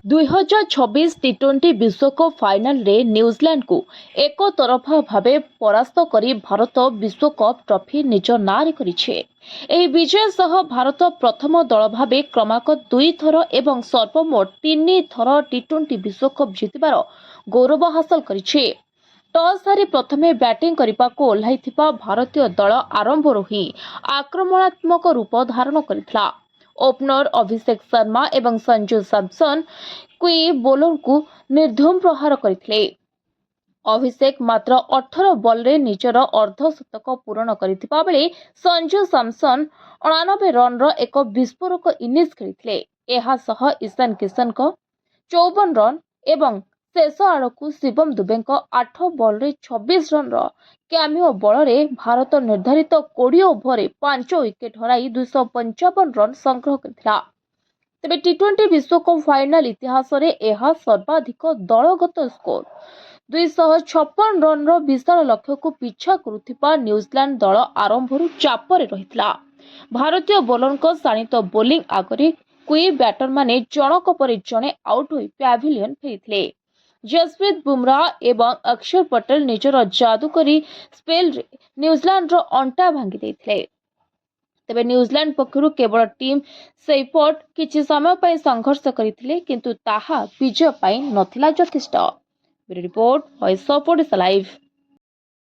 2026 टी20 विश्वकप फाइनल रे न्यूजीलैंड को एक तरफा भावे परास्त करी भारत विश्वकप ट्रॉफी निज नारे करिछे। एही विजय सह भारत प्रथम दल भावे क्रमांक 2 थर एवं सर्वमोट 3 थर टी20 विश्वकप जितबार गौरव हासिल करिछे। टॉस हारी प्रथमे बैटिंग करने ओह्लाइथिबा भारतीय दल आरंभରୁ ही आक्रमणात्मक रूप धारण करथिला। ओपनर अभिषेक शर्मा एवं संजू सैमसन क्वी बोलर को निर्धूम प्रहार करथिले। अभिषेक मात्र 18 बॉल रे निजर अर्धशतक पूरण करथिबा बेले संजू सैमसन 89 रन रो एक विस्फोरक इनिंग्स खेलिथिले। एहा सह ईशान किशन को 54 रन एवं शेष आड़कू शिवम दुबे 8 बॉल रे 26 रन रो कैमियो बल रे भारत निर्धारित 20 ओवर 5 विकेट हराई 255 रन संग्रह करथिला। तेबे टी20 विश्वकप फाइनल इतिहास रे एहा सर्वाधिक दलगत स्कोर। 256 रन रो विशाल लक्ष्य को पिछा करुथिबा न्यूजीलैंड दल आरंभରୁ चापरे रहितला। भारतीय बोलर को शाणित बोलिंग आगरे क्वी बैटर माने जनक परे जणे आउट होई पैविलियन फेरिथिले। जसप्रीत बुमराह एवं अक्षर पटेल निजर जादूकरी स्पेल रे न्यूजीलैंड रो अंटा भांगी देथिले। तेबे न्यूजीलैंड पक्षरु केवल टीम सेफर्ट किछि समय पय संघर्ष करिथिले किंतु ताहा विजय पय नथिला यथेष्ट। Report voice of Odisha live.